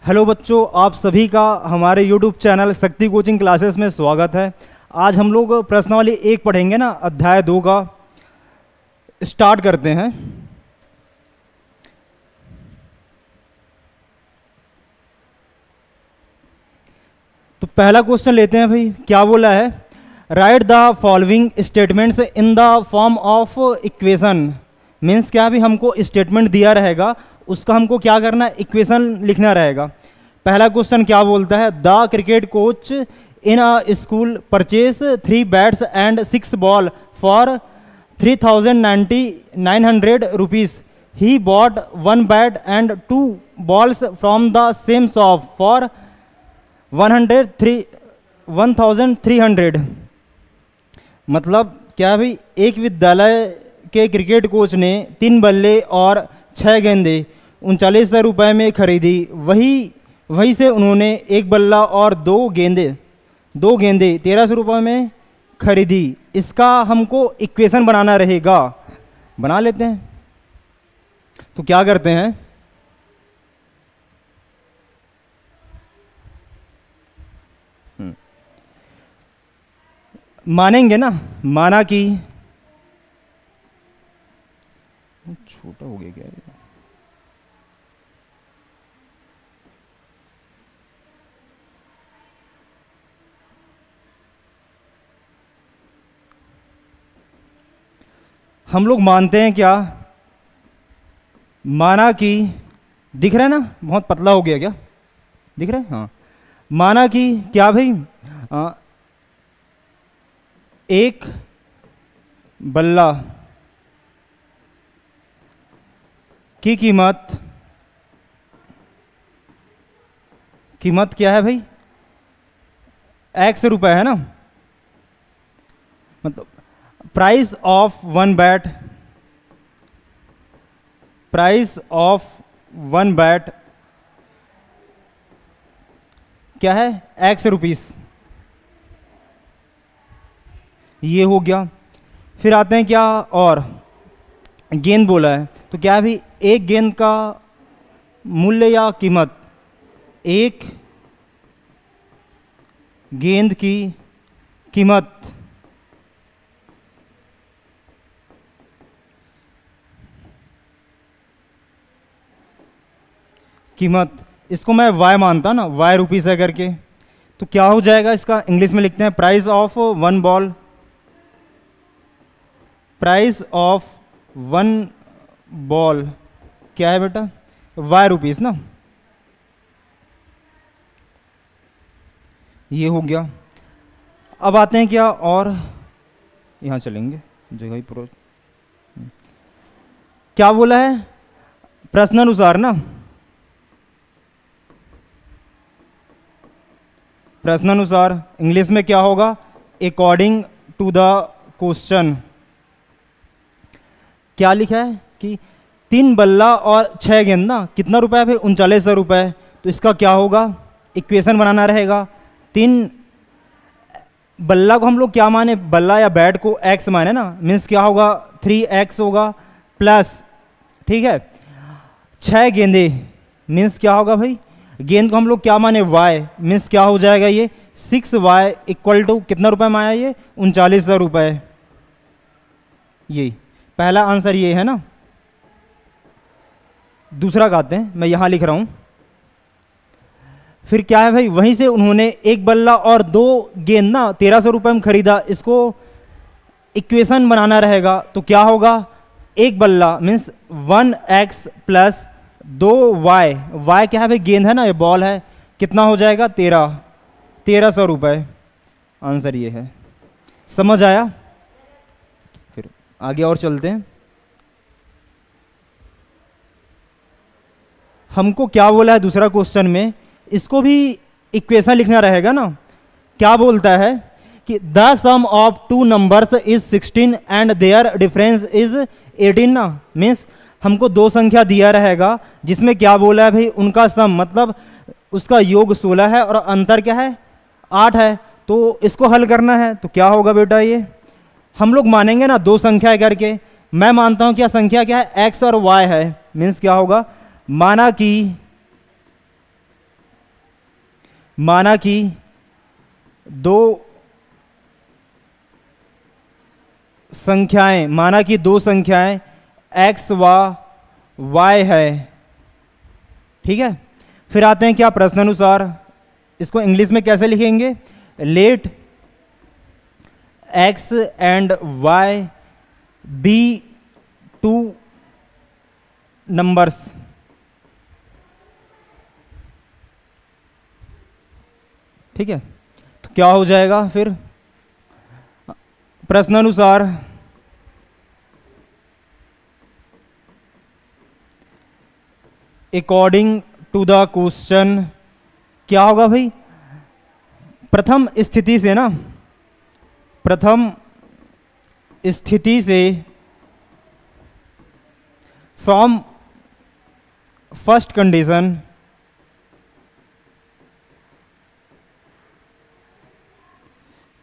Hello बच्चों, आप सभी का हमारे यूट्यूब चैनल शक्ति कोचिंग क्लासेस में स्वागत है। आज हम लोग प्रश्नावली 1 पढ़ेंगे ना, अध्याय 2 का। स्टार्ट करते हैं। तो पहला क्वेश्चन लेते हैं भाई। क्या बोला है? Right the following statements in the form of equation. Means क्या भी हमको स्टेटमेंट दिया रहेगा, उसका हमको क्या करना है, इक्वेशन लिखना रहेगा। पहला क्वेश्चन क्या बोलता है? The cricket coach in a school purchase 3 bats and 6 ball for 3,900 rupees. He bought 1 bat and 2 balls from the same shop for 1,300। मतलब क्या भाई, एक विद्यालय के क्रिकेट कोच ने 3 बल्ले और 6 गेंदे 3900 रुपये में खरीदी। वहीं से उन्होंने 1 बल्ला और 2 गेंदे 1300 रुपये में खरीदी। इसका हमको इक्वेशन बनाना रहेगा। बना लेते हैं। तो क्या करते हैं, मानेंगे ना। माना कि छोटा हो गया क्या? हम लोग मानते हैं क्या? माना कि, दिख रहा है ना, बहुत पतला हो गया क्या? दिख रहा है? हाँ। माना कि क्या भाई, एक बल्ला की कीमत क्या है भाई? x रुपए है ना। मतलब प्राइस ऑफ 1 बैट, क्या है? x rupees. ये हो गया। फिर आते हैं क्या, और गेंद बोला है। तो क्या है भाई, एक गेंद का मूल्य या कीमत, एक गेंद की कीमत इसको मैं y मानता ना, y रुपीस है करके। तो क्या हो जाएगा इसका? इंग्लिश में लिखते हैं price of 1 ball. Price of 1 ball क्या है बेटा? y रुपीस ना। ये हो गया। अब आते हैं क्या, और यहां चलेंगे जगह ही प्रो। क्या बोला है? प्रश्नानुसार ना। प्रश्नानुसार इंग्लिश में क्या होगा? According to the question. क्या लिखा है कि 3 बल्ला और 6 गेंद ना, कितना रुपए है भाई? 3900 रुपये। तो इसका क्या होगा? इक्वेशन बनाना रहेगा। 3 बल्ला को हम लोग क्या माने? बल्ला या बैट को x माने ना। मीन्स क्या होगा? 3x होगा प्लस, ठीक है, 6 गेंदे मीन्स क्या होगा भाई? गेंद को हम लोग क्या माने? y। मीन्स क्या हो जाएगा? ये 6y इक्वल टू कितना रुपए में आया? ये 3900 रुपये। यही पहला आंसर ये है ना। दूसरा कहते हैं, मैं यहां लिख रहा हूं। फिर क्या है भाई? वहीं से उन्होंने 1 बल्ला और 2 गेंद ना 1300 रुपये में खरीदा। इसको इक्वेशन बनाना रहेगा। तो क्या होगा? 1 बल्ला means 1x plus 2y। y क्या है भाई? गेंद है ना, ये बॉल है। कितना हो जाएगा? 1300 रुपये। आंसर ये है। समझ आया? फिर आगे और चलते हैं। हमको क्या बोला है दूसरा क्वेश्चन में? इसको भी इक्वेशन लिखना रहेगा ना। क्या बोलता है कि the sum of 2 numbers is 16 and their difference is 18 ना। मीन्स हमको 2 संख्या दिया रहेगा, जिसमें क्या बोला है भाई? उनका सम, मतलब उसका योग 16 है और अंतर क्या है? 8 है। तो इसको हल करना है। तो क्या होगा बेटा? ये हम लोग मानेंगे ना 2 संख्या करके। मैं मानता हूं क्या संख्या क्या है? x और y है। मीन्स क्या होगा? माना कि माना कि दो संख्याएं x व y है। ठीक है, फिर आते हैं क्या प्रश्नानुसार, इसको इंग्लिश में कैसे लिखेंगे, let x and y be two numbers. ठीक है, तो क्या हो जाएगा फिर प्रश्नानुसार, अकॉर्डिंग टू द क्वेश्चन क्या होगा भाई, प्रथम स्थिति से फ्रॉम फर्स्ट कंडीशन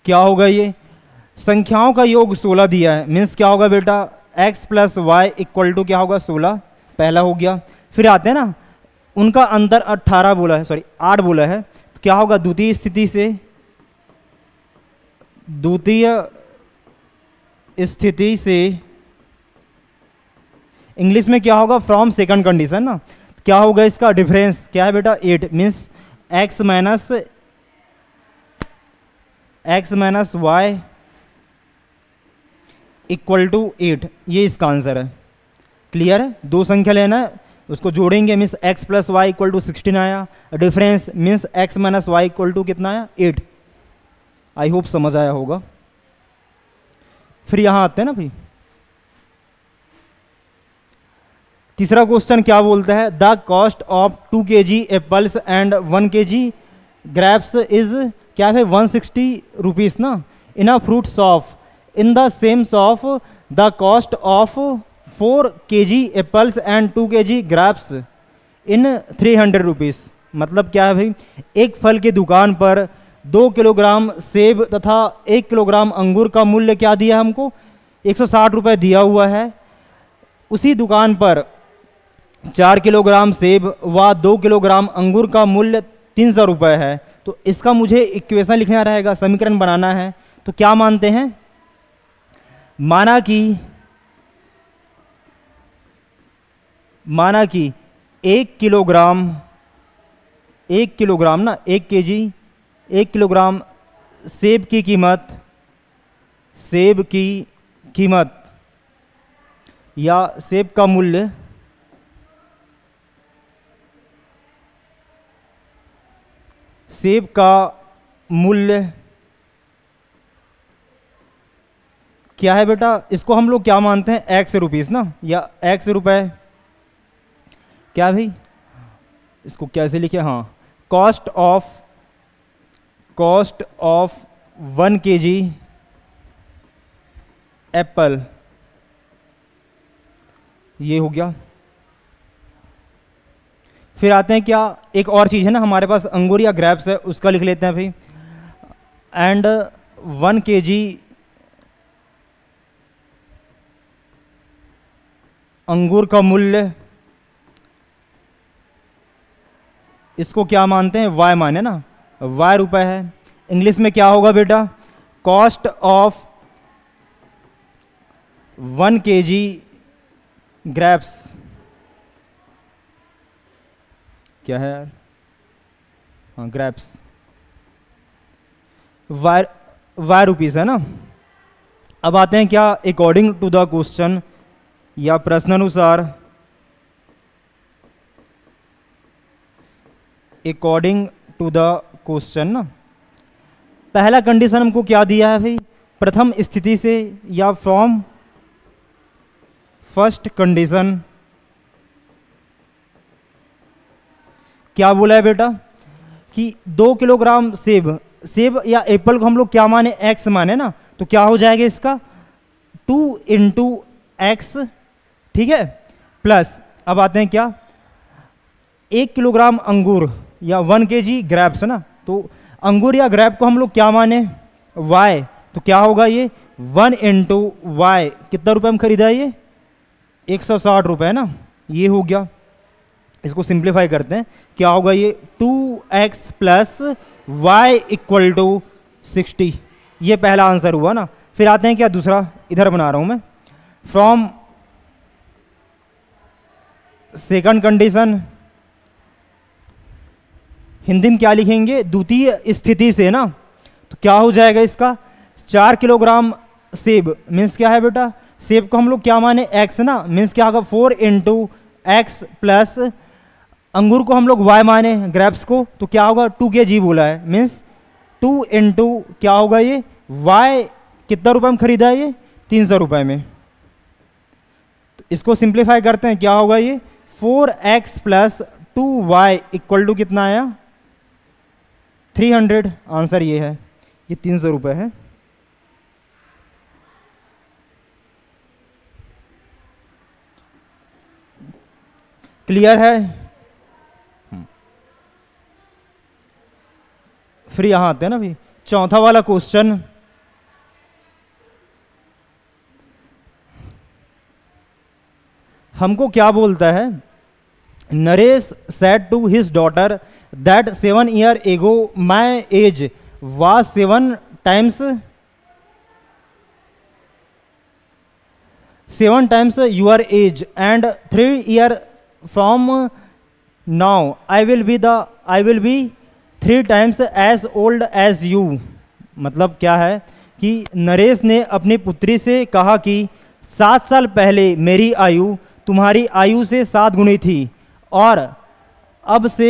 क्या होगा, ये संख्याओं का योग 16 दिया है, मीन्स क्या होगा बेटा x plus y equal to क्या होगा 16, पहला हो गया। फिर आते हैं ना, उनका अंतर 8 बोला है, तो क्या होगा द्वितीय स्थिति से इंग्लिश में क्या होगा फ्रॉम सेकंड कंडीशन ना, क्या होगा इसका डिफरेंस क्या है बेटा 8, means x minus y equal to 8, ये इसका आंसर है। क्लियर है, दो संख्या लेना है, उसको जोड़ेंगे means x plus y equal to 16 आया, difference means x minus y equal to कितना आया 8। आई होप समझ आया होगा। फिर यहां आते हैं ना भाई, तीसरा क्वेश्चन क्या बोलता है, the cost of 2 kg apples and 1 kg grapes is क्या है 160 रुपीज ना, in a fruit shop in the same shop the cost of 4 kg apples and 2 kg grapes in 300 rupees. मतलब क्या है भाई, एक फल की दुकान पर 2 किलोग्राम सेब तथा 1 किलोग्राम अंगूर का मूल्य क्या दिया हमको 160 रुपये दिया हुआ है। उसी दुकान पर 4 किलोग्राम सेब व 2 किलोग्राम अंगूर का मूल्य 300 रुपये है। तो इसका मुझे इक्वेशन लिखना रहेगा, समीकरण बनाना है। तो क्या मानते हैं, माना कि 1 किलोग्राम सेब की कीमत या सेब का मूल्य क्या है बेटा, इसको हम लोग क्या मानते हैं x रुपीस ना, या x रुपए। क्या भाई, इसको कैसे लिखे, हाँ कॉस्ट ऑफ 1 kg एप्पल, ये हो गया। फिर आते हैं क्या, एक और चीज़ है ना हमारे पास, अंगूर या ग्रेप्स है, उसका लिख लेते हैं भाई। एंड 1 kg अंगूर का मूल्य, इसको क्या मानते हैं y माने ना, y रुपए है। इंग्लिश में क्या होगा बेटा, कॉस्ट ऑफ 1 kg ग्रेप्स, क्या है यार, हाँ ग्रेप्स, y रुपीस है ना। अब आते हैं क्या, अकॉर्डिंग टू द क्वेश्चन या प्रश्नानुसार, अकॉर्डिंग टू द क्वेश्चन ना, पहला कंडीशन हमको क्या दिया है भाई, प्रथम स्थिति से या फ्रॉम फर्स्ट कंडीशन। क्या बोला है बेटा कि 2 किलोग्राम सेब या एप्पल को हम लोग क्या माने x माने ना, तो क्या हो जाएगा इसका 2 इंटू एक्स, ठीक है, प्लस अब आते हैं क्या, 1 किलोग्राम अंगूर या 1 kg ग्रेप्स ना, तो अंगूर या ग्रेप को हम लोग क्या माने y, तो क्या होगा ये 1 इंटू वाई, कितना रुपए में खरीदा ये 160 रुपए ना, ये हो गया। इसको सिंप्लीफाई करते हैं, क्या होगा ये 2 x plus y equal to 60। ये पहला आंसर हुआ ना। फिर आते हैं क्या दूसरा, इधर बना रहा हूं मैं। फ्रॉम सेकंड कंडीशन, हिंदी में क्या लिखेंगे, द्वितीय स्थिति से ना, तो क्या हो जाएगा इसका, 4 किलोग्राम सेब मीन्स क्या है बेटा, सेब को हम लोग क्या माने x ना, मीन्स क्या होगा 4 इंटू एक्स प्लस अंगूर को हम लोग y माने ग्रेप्स को, तो क्या होगा 2 kg बोला है, मीन्स 2 इंटू क्या होगा ये y, कितना रुपए में खरीदा है ये 300 रुपए में। तो इसको सिंप्लीफाई करते हैं, क्या होगा ये 4x plus 2y equal to कितना आया 300। आंसर ये है, ये 300 रुपए है। क्लियर है। फिर यहां आते हैं ना भाई, चौथा वाला क्वेश्चन, हमको क्या बोलता है, Naresh said to his daughter that 7 year ago my age was 7 times your age and 3 year from now I will be 3 times as old as you. मतलब क्या है कि नरेश ने अपनी पुत्री से कहा कि 7 साल पहले मेरी आयु तुम्हारी आयु से 7 गुनी थी और अब से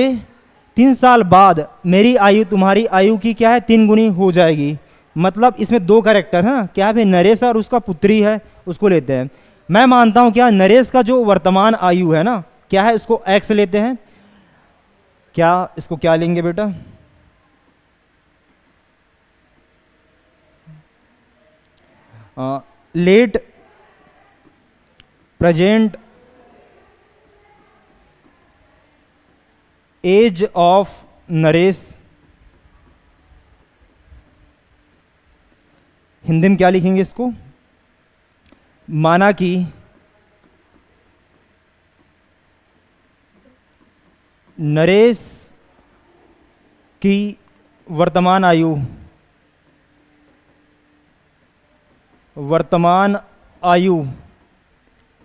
3 साल बाद मेरी आयु तुम्हारी आयु की क्या है 3 गुनी हो जाएगी। मतलब इसमें 2 कैरेक्टर है ना, क्या है, नरेश और उसका पुत्री है, उसको लेते हैं। मैं मानता हूं क्या नरेश का जो वर्तमान आयु है ना, क्या है, उसको x लेते हैं। क्या इसको क्या लेंगे बेटा, let present age of Naresh, Hindi में क्या लिखेंगे इसको, माना कि नरेश की वर्तमान आयु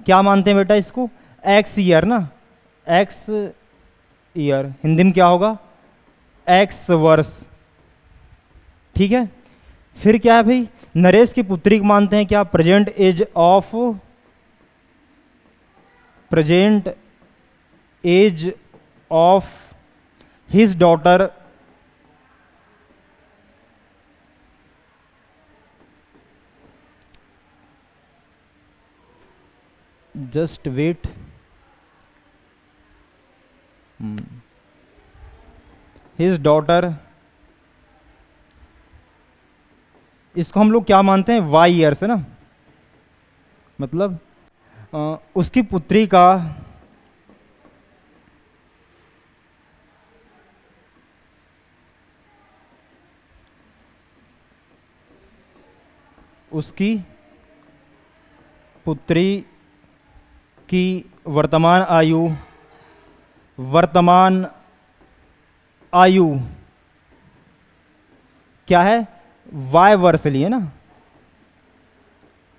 क्या मानते हैं बेटा इसको, x ईयर ना, x ईयर, हिंदी में क्या होगा x वर्ष। ठीक है। फिर क्या है भाई, नरेश की पुत्री को मानते हैं क्या, present age of his daughter just wait, his daughter, इसको हम लोग क्या मानते हैं y ईयर्स है ना, मतलब उसकी पुत्री का उसकी पुत्री की वर्तमान आयु क्या है y वर्ष लिए ना।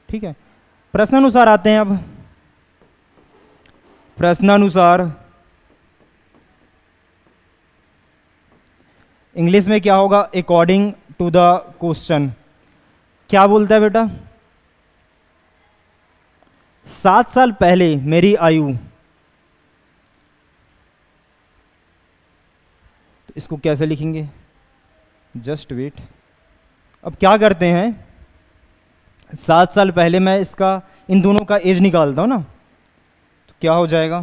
ठीक है। प्रश्नानुसार आते हैं अब, प्रश्नानुसार इंग्लिश में क्या होगा, अकॉर्डिंग टू द क्वेश्चन। क्या बोलता है बेटा, 7 साल पहले मेरी आयु, तो इसको कैसे लिखेंगे, जस्ट वेट। अब क्या करते हैं, 7 साल पहले मैं इसका इन दोनों का एज निकालता हूं ना, तो क्या हो जाएगा,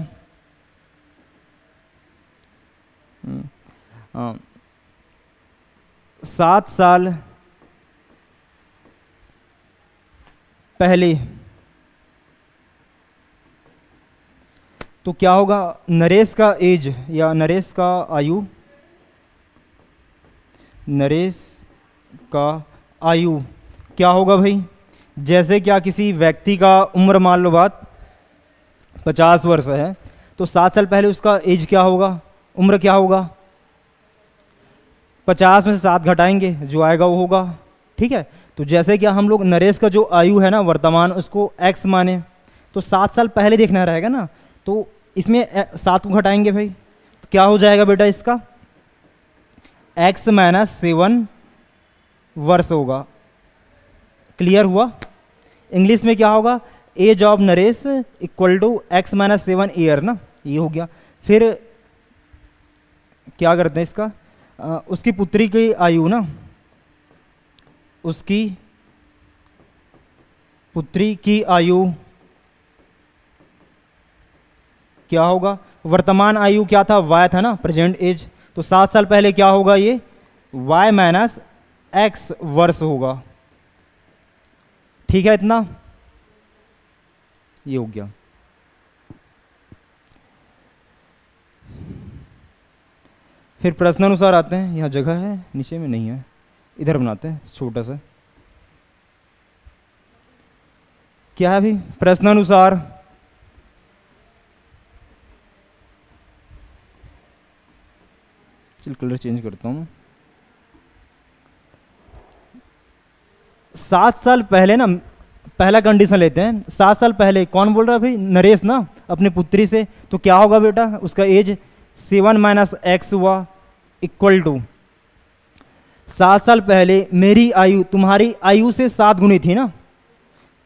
7 साल पहले, तो क्या होगा नरेश का एज या नरेश का आयु, नरेश का आयु क्या होगा भाई, जैसे क्या किसी व्यक्ति का उम्र मान लो बात 50 वर्ष है, तो 7 साल पहले उसका एज क्या होगा, उम्र क्या होगा 50 में से 7 घटाएंगे, जो आएगा वो होगा। ठीक है, तो जैसे कि हम लोग नरेश का जो आयु है ना वर्तमान, उसको x माने, तो 7 साल पहले देखना रहेगा ना, तो इसमें 7 को घटाएंगे भाई, तो क्या हो जाएगा बेटा इसका, x माइनस 7 वर्ष होगा। क्लियर हुआ? इंग्लिश में क्या होगा, age of Naresh equal to x minus 7 year ना, ये हो गया। फिर क्या करते हैं इसका, उसकी पुत्री की आयु ना, उसकी पुत्री की आयु क्या होगा, वर्तमान आयु क्या था, y था ना, प्रेजेंट एज, तो 7 साल पहले क्या होगा, ये y माइनस x वर्ष होगा। ठीक है, इतना ये हो गया। फिर प्रश्नानुसार आते हैं, यहाँ जगह है नीचे में नहीं है, इधर बनाते हैं छोटा सा। क्या है अभी प्रश्नानुसार, चल कलर चेंज करता हूँ। 7 साल पहले ना, पहला कंडीशन लेते हैं, 7 साल पहले कौन बोल रहा है भाई, नरेश ना, अपनी पुत्री से, तो क्या होगा बेटा, उसका एज 7 माइनस x हुआ इक्वल टू 7 साल पहले मेरी आयु तुम्हारी आयु से 7 गुनी थी ना,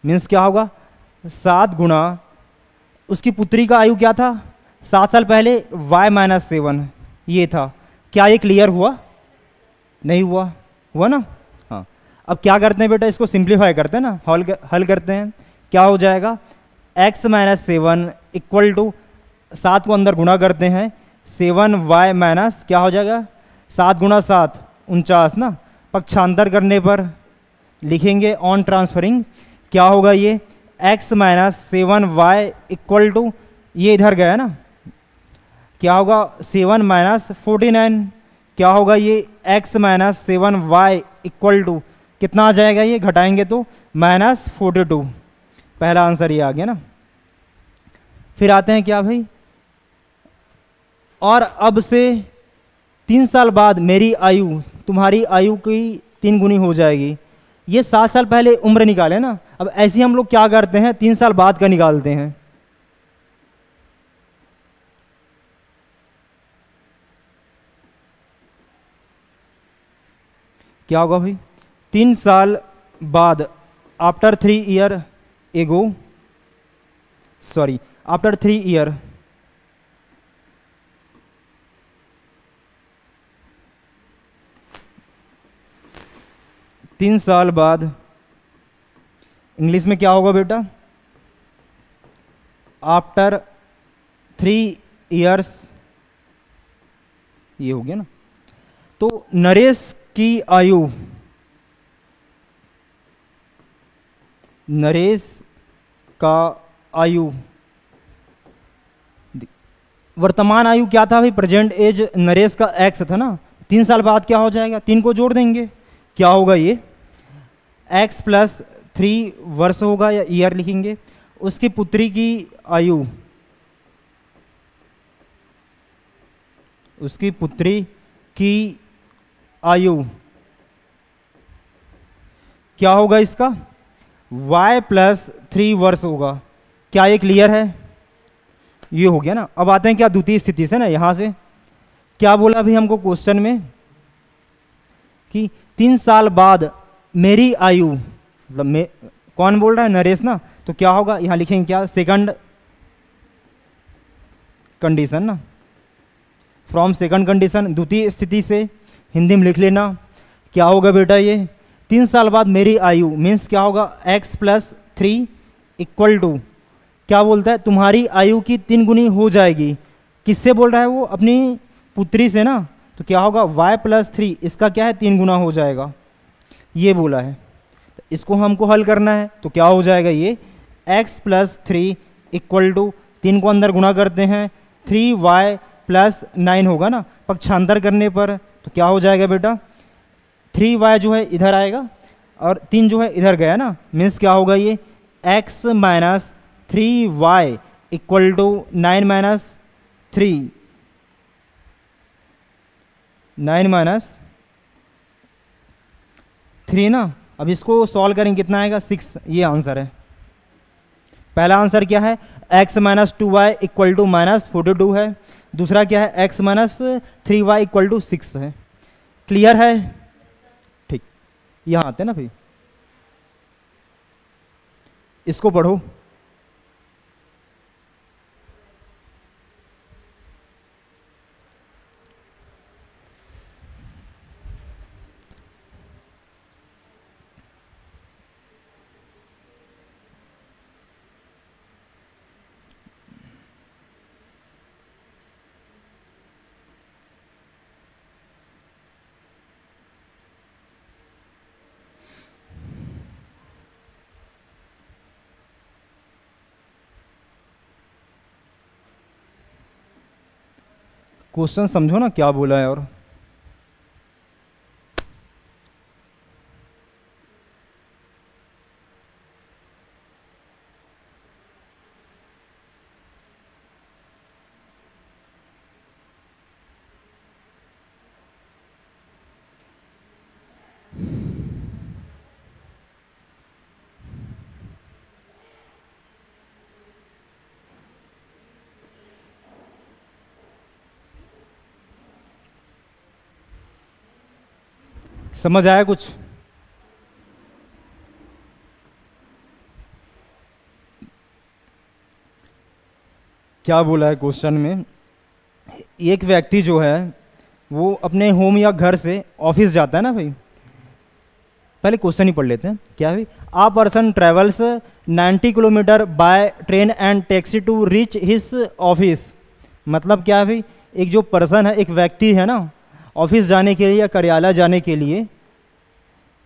मीन्स क्या होगा 7 गुना उसकी पुत्री का आयु क्या था 7 साल पहले y माइनस 7 ये था। क्या ये क्लियर हुआ? नहीं हुआ, हुआ ना? हाँ, अब क्या करते हैं बेटा, इसको सिंप्लीफाई करते हैं ना, हल करते हैं। क्या हो जाएगा, x माइनस 7 इक्वल टू 7 को अंदर गुणा करते हैं, 7y माइनस क्या हो जाएगा, 7 गुणा 7 49 ना, पक्षांतर करने पर लिखेंगे ऑन ट्रांसफरिंग, क्या होगा ये x minus 7y equal to, ये इधर गया ना, क्या होगा 7 माइनस 49, क्या होगा ये x minus 7y equal to कितना आ जाएगा, ये घटाएंगे तो माइनस 42। पहला आंसर ये आ गया ना। फिर आते हैं क्या भाई, और अब से 3 साल बाद मेरी आयु तुम्हारी आयु की 3 गुनी हो जाएगी। ये 7 साल पहले उम्र निकाले ना, अब ऐसे ही हम लोग क्या करते हैं 3 साल बाद का निकालते हैं। क्या होगा भाई, 3 साल बाद, after 3 year ago, sorry after 3 year, तीन साल बाद, इंग्लिश में क्या होगा बेटा, आफ्टर 3 ईयर्स, ये हो गया ना। तो नरेश की आयु, नरेश का आयु, वर्तमान आयु क्या था भाई, प्रेजेंट एज नरेश का x था ना, 3 साल बाद क्या हो जाएगा, 3 को जोड़ देंगे, क्या होगा ये x प्लस 3 वर्ष होगा, या ईयर लिखेंगे। उसकी पुत्री की आयु, उसकी पुत्री की आयु क्या होगा इसका, y प्लस 3 वर्ष होगा। क्या ये क्लियर है? ये हो गया ना। अब आते हैं क्या द्वितीय स्थिति से ना, यहां से क्या बोला अभी हमको क्वेश्चन में कि 3 साल बाद मेरी आयु, मतलब कौन बोल रहा है, नरेश ना, तो क्या होगा यहां लिखेंगे क्या, सेकंड कंडीशन ना, फ्रॉम सेकंड कंडीशन, द्वितीय स्थिति से हिंदी में लिख लेना। क्या होगा बेटा, ये 3 साल बाद मेरी आयु मीन्स क्या होगा, x प्लस 3 इक्वल टू क्या बोलता है, तुम्हारी आयु की 3 गुनी हो जाएगी। किससे बोल रहा है वो, अपनी पुत्री से ना, तो क्या होगा y प्लस 3, इसका क्या है 3 गुना हो जाएगा, ये बोला है। तो इसको हमको हल करना है, तो क्या हो जाएगा ये x प्लस 3 इक्वल टू 3 को अंदर गुणा करते हैं, 3y प्लस 9 होगा ना, पक्षांतर करने पर तो क्या हो जाएगा बेटा, 3y जो है इधर आएगा और 3 जो है इधर गया ना, मीन्स क्या होगा ये x minus 3y equal to 9 minus 3, 9 minus 3 ना। अब इसको सॉल्व करेंगे, कितना आएगा 6, ये आंसर है। पहला आंसर क्या है, x minus 2y equal to minus 42 है। दूसरा क्या है, x minus 3y equal to 6 है। क्लियर है? ठीक, यहाँ आते हैं ना भाई, इसको पढ़ो। क्वेश्चन समझो ना क्या बोला है। और समझ आया कुछ? क्या बोला है क्वेश्चन में, एक व्यक्ति जो है वो अपने होम या घर से ऑफिस जाता है ना भाई। पहले क्वेश्चन ही पढ़ लेते हैं। क्या है, a person travels 90 kilometre by train and taxi to reach his office. मतलब क्या है भाई, एक जो पर्सन है, एक व्यक्ति है ना, ऑफिस जाने के लिए या कार्यालय जाने के लिए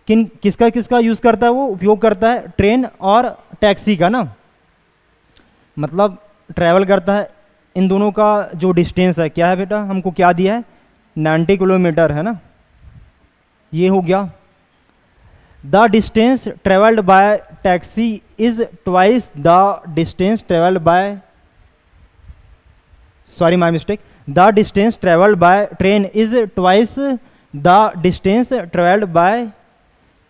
किसका किसका यूज़ करता है, वो उपयोग करता है ट्रेन और टैक्सी का ना। मतलब ट्रैवल करता है, इन दोनों का जो डिस्टेंस है क्या है बेटा, हमको क्या दिया है 90 किलोमीटर है ना, ये हो गया। The distance travelled by taxi is twice the distance travelled by, sorry my mistake, the distance travelled by train is twice the distance travelled by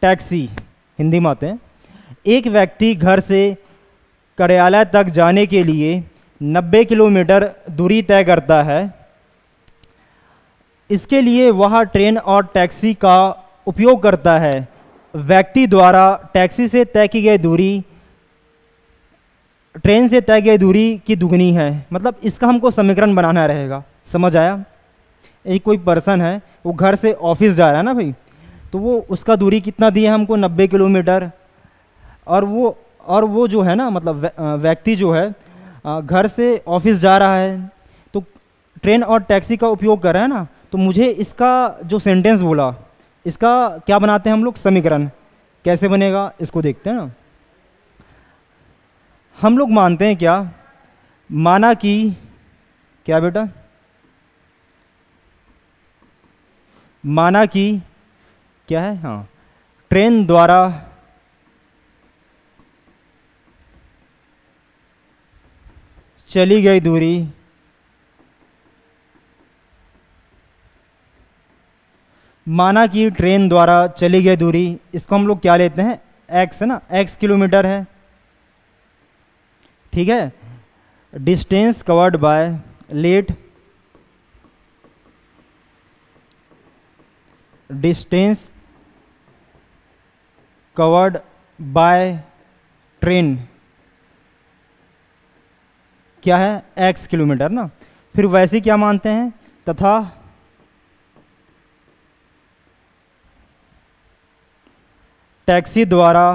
taxi. Hindi में आते हैं, एक व्यक्ति घर से कार्यालय तक जाने के लिए 90 किलोमीटर दूरी तय करता है। इसके लिए वह ट्रेन और टैक्सी का उपयोग करता है। व्यक्ति द्वारा टैक्सी से तय की गई दूरी ट्रेन से तय गई दूरी की दुगनी है। मतलब इसका हमको समीकरण बनाना रहेगा। समझ आया? एक कोई पर्सन है, वो घर से ऑफिस जा रहा है ना भाई, तो वो उसका दूरी कितना दिया हमको 90 किलोमीटर। और वो जो है ना, मतलब व्यक्ति जो है घर से ऑफिस जा रहा है तो ट्रेन और टैक्सी का उपयोग कर रहा है ना, तो मुझे इसका जो सेंटेंस बोला, इसका क्या बनाते हैं हम लोग, समीकरण। कैसे बनेगा इसको देखते हैं ना। हम लोग मानते हैं क्या, माना कि क्या बेटा, माना कि क्या है, हाँ, ट्रेन द्वारा चली गई दूरी माना कि ट्रेन द्वारा चली गई दूरी, इसको हम लोग क्या लेते हैं, x है ना, x किलोमीटर है। ठीक है, distance covered by let, distance covered by train क्या है, x किलोमीटर ना। फिर वैसे क्या मानते हैं, तथा टैक्सी द्वारा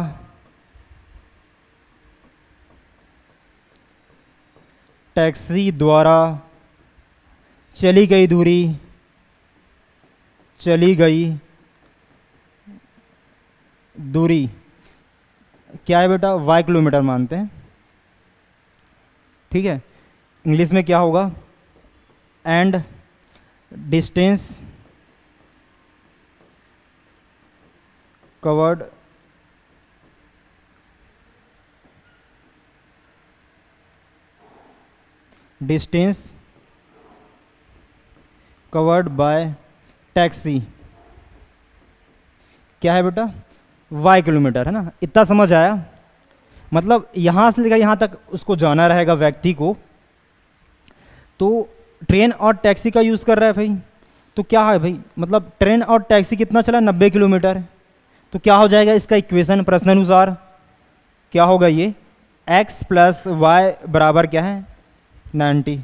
चली गई दूरी, क्या है बेटा, y किलोमीटर मानते हैं। ठीक है, इंग्लिश में क्या होगा, and distance covered bye taxi क्या है बेटा, y किलोमीटर, है ना। इतना समझ आया? मतलब यहाँ से लेकर यहाँ तक उसको जाना रहेगा व्यक्ति को, तो ट्रेन और टैक्सी का यूज़ कर रहा है भाई। तो क्या है भाई, मतलब ट्रेन और टैक्सी कितना चला, 90 किलोमीटर। तो क्या हो जाएगा इसका इक्वेशन प्रश्नानुसार, क्या होगा ये, x प्लस वाई बराबर क्या है, 90।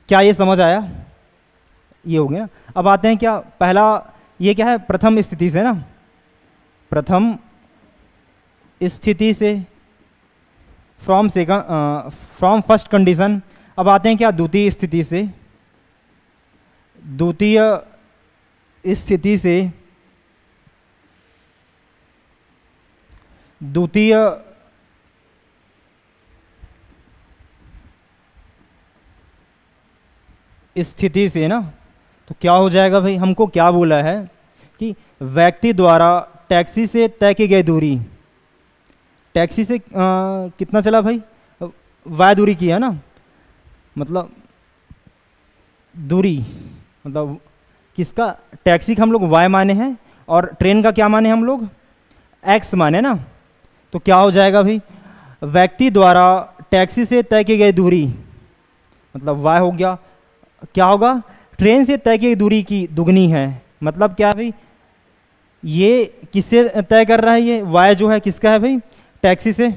क्या ये समझ आया? ये हो गया ना। अब आते हैं क्या, पहला ये क्या है, प्रथम स्थिति से ना, प्रथम स्थिति से, फ्रॉम फर्स्ट कंडीशन। अब आते हैं क्या, द्वितीय स्थिति से, द्वितीय स्थिति से, द्वितीय स्थिति से ना, तो क्या हो जाएगा भाई, हमको क्या बोला है कि व्यक्ति द्वारा टैक्सी से तय की गई दूरी, टैक्सी से कितना चला भाई, y दूरी की, है ना। मतलब दूरी, मतलब किसका, टैक्सी का हम लोग y माने हैं और ट्रेन का क्या माने हम लोग, x माने ना। तो क्या हो जाएगा भाई, व्यक्ति द्वारा टैक्सी से तय की गई दूरी, मतलब y हो गया, क्या होगा, ट्रेन से तय की दूरी की दुगनी है। मतलब क्या भाई, ये किससे तय कर रहा है, ये y जो है किसका है भाई, टैक्सी से,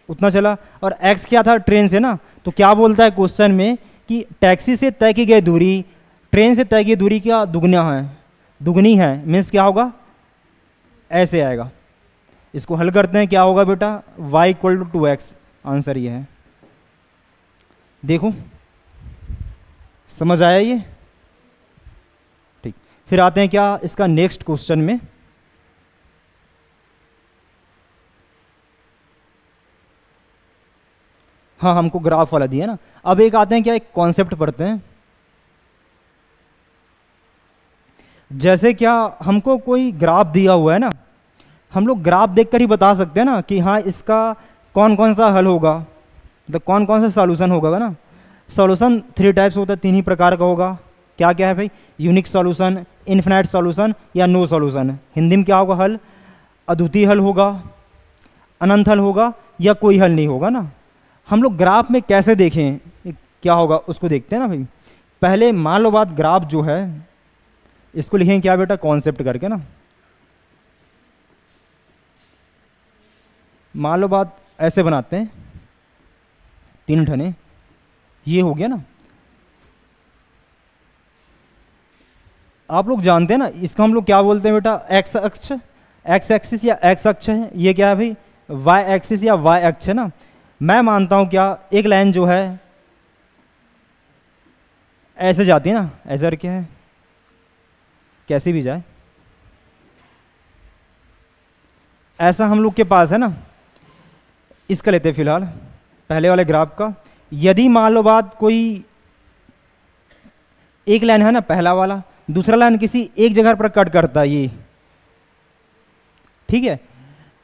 उतना चला, और x क्या था, ट्रेन से ना। तो क्या बोलता है क्वेश्चन में कि टैक्सी से तय की गई दूरी ट्रेन से तय की दूरी क्या दुगना है, दुगनी है, मीन्स क्या होगा, ऐसे आएगा। इसको हल करते हैं, क्या होगा बेटा, y equal to 2x, answer ये है। देखो समझ आया ये, ठीक। फिर आते हैं क्या इसका नेक्स्ट क्वेश्चन में, हाँ हमको ग्राफ वाला दिया ना। अब एक आते हैं क्या, एक कॉन्सेप्ट पढ़ते हैं। जैसे क्या हमको कोई ग्राफ दिया हुआ है ना, हम लोग ग्राफ देखकर ही बता सकते हैं ना कि हाँ इसका कौन कौन सा हल होगा, मतलब कौन कौन सा सॉल्यूशन होगा ना। सॉल्यूशन 3 टाइप्स होता है, 3 ही प्रकार का होगा। क्या क्या है भाई, यूनिक सॉल्यूशन, इन्फिनाइट सॉल्यूशन या नो सॉल्यूशन। हिंदी में क्या होगा हल, अद्वितीय हल होगा, अनंत हल होगा या कोई हल नहीं होगा ना। हम लोग ग्राफ में कैसे देखें क्या होगा उसको देखते हैं ना भाई। पहले मान लो बात, ग्राफ जो है इसको लिखें क्या बेटा, कॉन्सेप्ट करके ना। मान लो बात ऐसे बनाते हैं, 3 ठने, ये हो गया ना। आप लोग जानते हैं ना इसका हम लोग क्या बोलते हैं बेटा, एक्स अक्ष, एक्स एक्सिस या एक्स अक्ष है। ये क्या है भाई, वाई एक्सिस या वाई अक्ष है ना। मैं मानता हूं क्या, एक लाइन जो है ऐसे जाती है ना, ऐसे करके है, कैसी भी जाए, ऐसा हम लोग के पास है ना। इसका लेते हैं फिलहाल, पहले वाले ग्राफ का। यदि मान लो बात कोई एक लाइन है ना, पहला वाला, दूसरा लाइन किसी एक जगह पर कट करता है ये, ठीक है।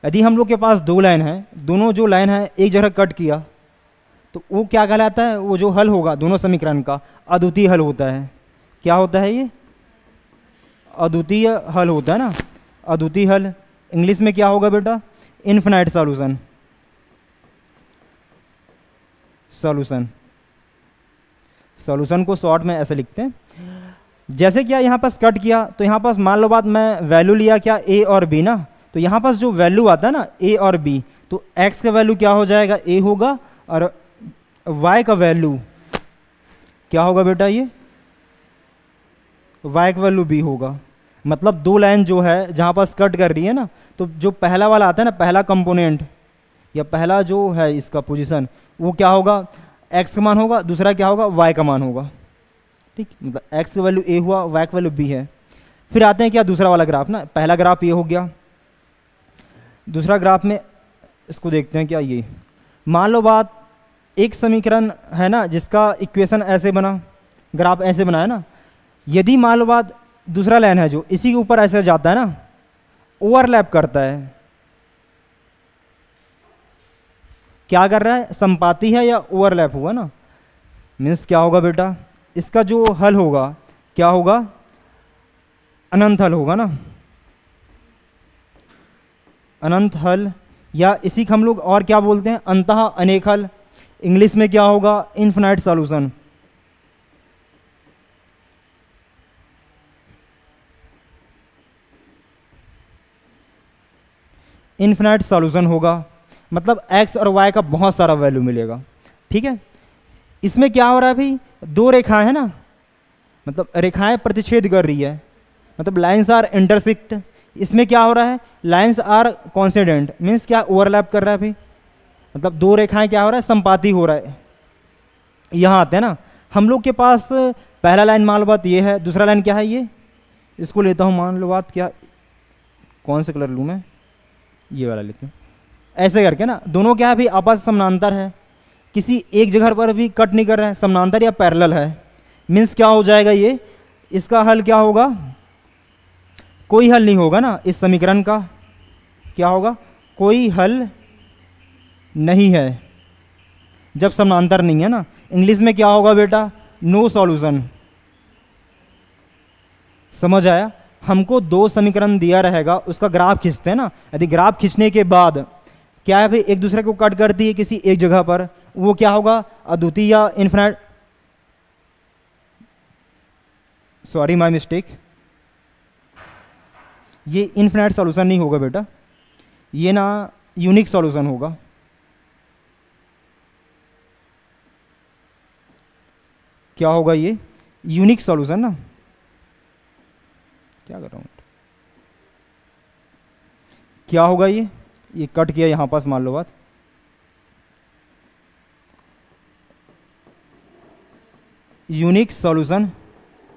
यदि हम लोग के पास 2 लाइन है, दोनों जो लाइन है एक जगह कट किया, तो वो क्या कहलाता है, वो जो हल होगा दोनों समीकरण का अद्वितीय हल होता है। क्या होता है ये, अद्वितीय हल होता है ना। अद्वितीय हल इंग्लिश में क्या होगा बेटा, इनफिनाइट सॉल्यूशन, सॉल्यूशन। सॉल्यूशन को शॉर्ट में ऐसे लिखते हैं। जैसे क्या यहाँ पास कट किया, तो यहाँ पास मान लो बात मैं वैल्यू लिया क्या, ए और बी ना। तो यहाँ पास जो वैल्यू आता है ना ए और बी, तो x का वैल्यू क्या हो जाएगा, ए होगा, और y का वैल्यू क्या होगा बेटा, ये y का वैल्यू b होगा। मतलब 2 लाइन जो है जहाँ पास कट कर रही है ना, तो जो पहला वाला आता है ना, पहला कंपोनेंट या पहला जो है इसका पोजीशन, वो क्या होगा, x का मान होगा, दूसरा क्या होगा, y का मान होगा, ठीक। मतलब x का वैल्यू a हुआ, y का वैल्यू b है। फिर आते हैं क्या दूसरा वाला ग्राफ ना, पहला ग्राफ ये हो गया। दूसरा ग्राफ में इसको देखते हैं क्या, ये मान लो बात एक समीकरण है ना जिसका इक्वेशन ऐसे बना, ग्राफ ऐसे बना है ना। यदि मान लो बात दूसरा लाइन है जो इसी के ऊपर ऐसे जाता है ना, ओवरलैप करता है, क्या कर रहा है, संपाती है या ओवरलैप हुआ ना, मीन्स क्या होगा बेटा, इसका जो हल होगा क्या होगा, अनंत हल होगा ना। अनंत हल, या इसी को हम लोग और क्या बोलते हैं, अंतः अनेक हल। इंग्लिश में क्या होगा, इन्फिनाइट सॉल्यूशन। इन्फिनाइट सॉल्यूशन होगा, मतलब एक्स और वाई का बहुत सारा वैल्यू मिलेगा। ठीक है, इसमें क्या हो रहा है भाई, दो रेखाएं हैं ना, मतलब रेखाएं प्रतिच्छेद कर रही है, मतलब लाइंस आर इंटरसेक्ट। इसमें क्या हो रहा है, लाइंस आर कॉन्सिडेंट, मीन्स क्या ओवरलैप कर रहा है भाई, मतलब दो रेखाएं क्या हो रहा है, संपाती हो रहा है। यहाँ आते हैं ना, हम लोग के पास पहला लाइन मान लो बात ये है, दूसरा लाइन क्या है, ये इसको लेता हूँ मान लो बात, क्या कौन से कलर लूँ मैं, ये वाला लेते हैं। ऐसे करके ना दोनों क्या है भाई, आपस समानांतर है, किसी एक जगह पर भी कट नहीं कर रहा है, समानांतर या पैरेलल है। मीन्स क्या हो जाएगा ये, इसका हल क्या होगा, कोई हल नहीं होगा ना इस समीकरण का, क्या होगा, कोई हल नहीं है जब समानांतर नहीं है ना। इंग्लिश में क्या होगा बेटा, नो सॉल्यूशन। समझ आया, हमको दो समीकरण दिया रहेगा, उसका ग्राफ खींचते हैं ना, यदि ग्राफ खींचने के बाद क्या है भाई, एक दूसरे को कट करती है किसी एक जगह पर, वो क्या होगा, अद्वितीय या इन्फिनाइट, सॉरी माय मिस्टेक, ये इन्फिनाइट सॉल्यूशन नहीं होगा बेटा, ये ना यूनिक सॉल्यूशन होगा। क्या होगा ये, यूनिक सॉल्यूशन ना, क्या कर रहा हूं, क्या होगा ये कट किया यहां पास मान लो बात, यूनिक सॉल्यूशन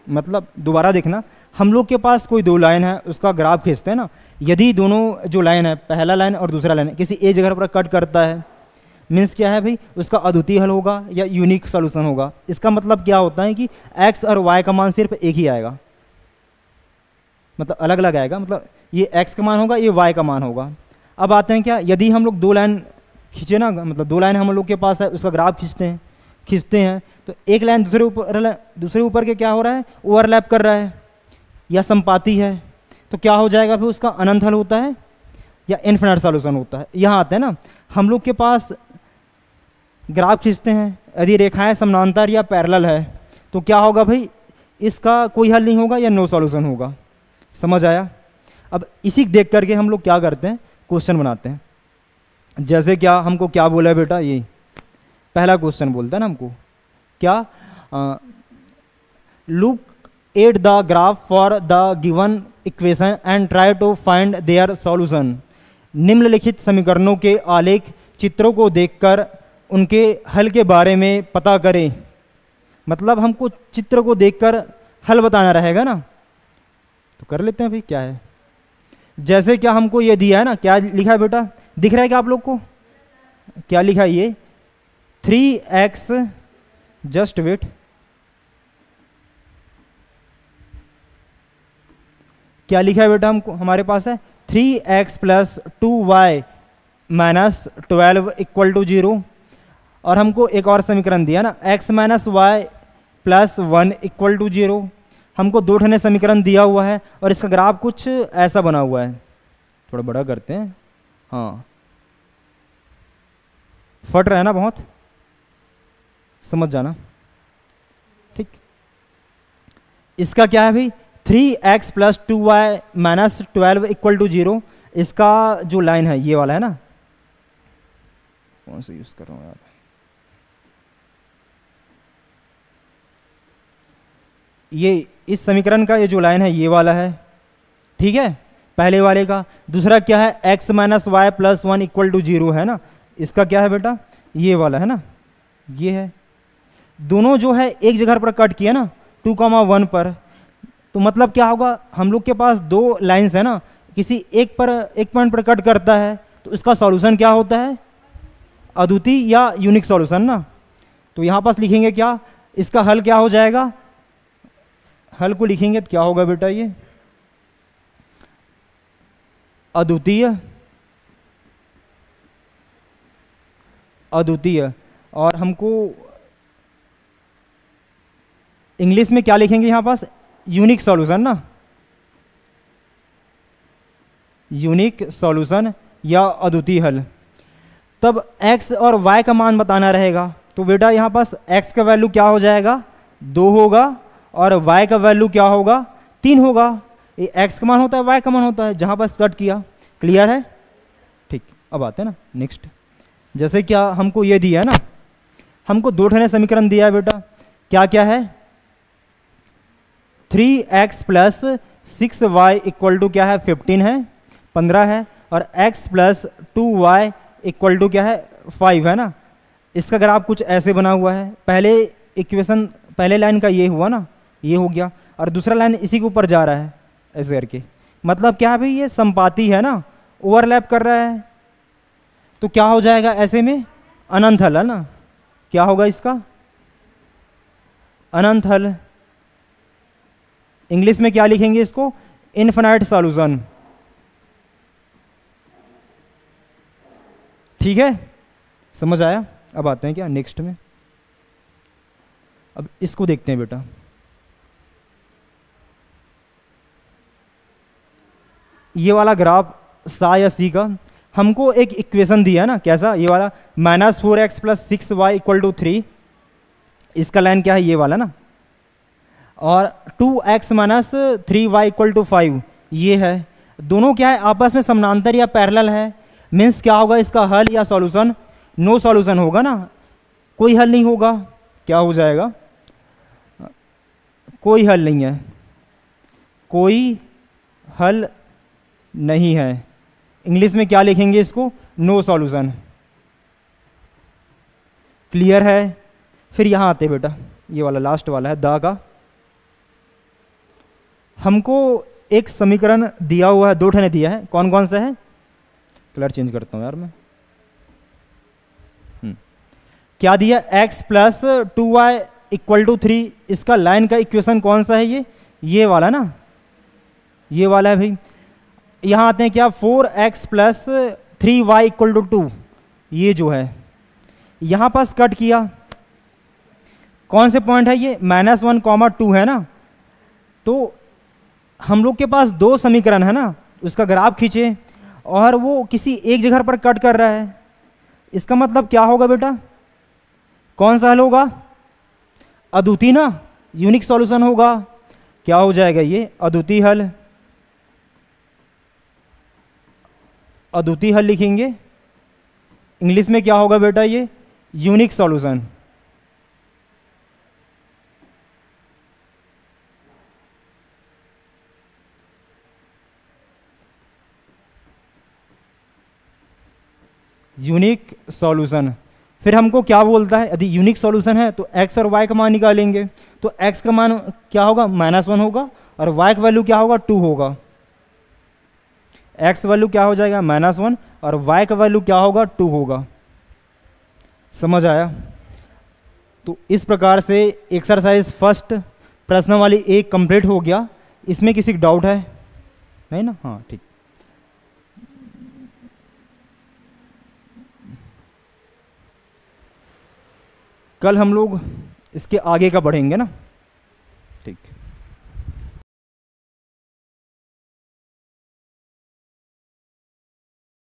मतलब दोबारा देखना, हम लोग के पास कोई दो लाइन है, उसका ग्राफ खींचते हैं ना, यदि दोनों जो लाइन है, पहला लाइन और दूसरा लाइन किसी एक जगह पर कट करता है, मीन्स क्या है भाई, उसका अद्वितीय हल होगा या यूनिक सॉल्यूशन होगा। इसका मतलब क्या होता है कि एक्स और वाई का मान सिर्फ एक ही आएगा, मतलब अलग अलग आएगा, मतलब ये एक्स का मान होगा, ये वाई का मान होगा। अब आते हैं क्या, यदि हम लोग दो लाइन खींचे ना, मतलब दो लाइन हम लोग के पास है, उसका ग्राफ खींचते हैं तो एक लाइन दूसरे ऊपर के क्या हो रहा है, ओवरलैप कर रहा है या संपाती है, तो क्या हो जाएगा फिर, उसका अनंत हल होता है या इन्फिनिट सॉल्यूशन होता है। यहाँ आते हैं ना, हम लोग के पास ग्राफ खींचते हैं, यदि रेखाएं समानांतर या पैरेलल है तो क्या होगा भाई, इसका कोई हल नहीं होगा या नो सॉल्यूशन होगा। समझ आया। अब इसी देख करके हम लोग क्या करते हैं, क्वेश्चन बनाते हैं। जैसे क्या हमको क्या बोला है बेटा, ये पहला क्वेश्चन बोलता है ना हमको, क्या, look at the graph for the given equation and try to find their solution. निम्नलिखित समीकरणों के आलेख चित्रों को देखकर उनके हल के बारे में पता करें। मतलब हमको चित्र को देखकर हल बताना रहेगा ना, तो कर लेते हैं भाई, क्या है। जैसे क्या हमको ये दिया है ना, क्या लिखा है बेटा, दिख रहा है क्या आप लोग को, क्या लिखा है ये, 3x, जस्ट वेट, क्या लिखा है बेटा हमको, हमारे पास है 3x plus 2y minus 12 equal to 0। और हमको एक और समीकरण दिया ना, x minus y plus 1 equal to 0। हमको दो ठने समीकरण दिया हुआ है और इसका ग्राफ कुछ ऐसा बना हुआ है, थोड़ा बड़ा करते हैं, हाँ फट रहा है ना बहुत, समझ जाना, ठीक। इसका क्या है भाई, 3x plus 2y minus 12 equal to 0। इसका जो लाइन है ये वाला है ना, कौन सा यूज कर रहा हूँ यार, ये इस समीकरण का ये जो लाइन है ये वाला है, ठीक है, पहले वाले का। दूसरा क्या है, x minus y plus 1 equal to 0 है ना, इसका क्या है बेटा, ये वाला है ना, ये है। दोनों जो है एक जगह पर कट किया ना, 2,1 पर, तो मतलब क्या होगा, हम लोग के पास दो लाइंस है ना, किसी एक पॉइंट पर कट करता है, तो इसका सॉल्यूशन क्या होता है, अद्वितीय या यूनिक सॉल्यूशन ना। तो यहाँ पास लिखेंगे क्या, इसका हल क्या हो जाएगा, हल को लिखेंगे तो क्या होगा बेटा, ये अद्वितीय। और हमको इंग्लिश में क्या लिखेंगे यहाँ पास, यूनिक सॉल्यूशन ना, यूनिक सॉल्यूशन या अद्वितीय हल। तब x और y का मान बताना रहेगा। तो बेटा यहाँ पास x का वैल्यू क्या हो जाएगा, 2 होगा, और y का वैल्यू क्या होगा, 3 होगा। ये x का मान होता है, y का मान होता है, जहाँ पास कट किया। क्लियर है? ठीक, अब आते हैं ना नेक्स्ट। जैसे क्या हमको ये दिया है ना, हमको 2 ठने समीकरण दिया है बेटा। क्या क्या है, 3x plus 6y equal to क्या है, 15 है, 15 है, और x plus 2y equal to क्या है, 5 है ना। इसका ग्राफ कुछ ऐसे बना हुआ है। पहले इक्वेशन, पहले लाइन का ये हुआ ना, ये हो गया, और दूसरा लाइन इसी के ऊपर जा रहा है ऐसे करके। मतलब क्या है भाई, ये संपाती है ना, ओवरलैप कर रहा है। तो क्या हो जाएगा ऐसे में, अनंत हल है ना। क्या होगा इसका, अनंत हल। इंग्लिश में क्या लिखेंगे इसको, इनफिनाइट सॉल्यूशन। ठीक है, समझ आया? अब आते हैं क्या नेक्स्ट में। अब इसको देखते हैं बेटा। ये वाला ग्राफ सा या सी का, हमको एक इक्वेशन दिया है ना, कैसा, ये वाला -4x plus 6y equal to 3। इसका लाइन क्या है, ये वाला ना, और 2x minus 3y equal to 5, ये है। दोनों क्या है, आपस में समानांतर या पैरेलल है। मीन्स क्या होगा इसका हल या सॉल्यूशन, नो सॉल्यूशन होगा ना, कोई हल नहीं होगा। क्या हो जाएगा, कोई हल नहीं है, कोई हल नहीं है। इंग्लिश में क्या लिखेंगे इसको, नो सॉल्यूशन। क्लियर है? फिर यहां आते बेटा, ये वाला लास्ट वाला है दा का। हमको एक समीकरण दिया हुआ है, 2 ठने दिया है। कौन कौन सा है, कलर चेंज करता हूं यार मैं। क्या दिया, x plus 2y equal to 3। इसका लाइन का इक्वेशन कौन सा है, ये वाला ना, ये वाला है भाई। यहां आते हैं क्या, 4x plus 3y equal to 2, ये जो है। यहां पास कट किया, कौन से पॉइंट है ये, -1, 2 है ना। तो हम लोग के पास 2 समीकरण है ना, उसका ग्राफ खींचे, और वो किसी एक जगह पर कट कर रहा है। इसका मतलब क्या होगा बेटा, कौन सा हल होगा, अद्वितीय ना, यूनिक सॉल्यूशन होगा। क्या हो जाएगा ये, अद्वितीय हल। अद्वितीय हल लिखेंगे। इंग्लिश में क्या होगा बेटा, ये यूनिक सॉल्यूशन। Unique solution. फिर हमको क्या बोलता है, यदि यूनिक सॉल्यूशन है तो x और y का मान निकालेंगे। तो x का मान क्या होगा, -1 होगा, और y का वैल्यू क्या होगा, 2 होगा। x वैल्यू क्या हो जाएगा, -1, और y का वैल्यू क्या होगा, 2 होगा। समझ आया? तो इस प्रकार से एक्सरसाइज फर्स्ट प्रश्न वाली एक कंप्लीट हो गया। इसमें किसी का डाउट है? नहीं ना, हाँ ठीक। कल हम लोग इसके आगे का बढ़ेंगे ना, ठीक।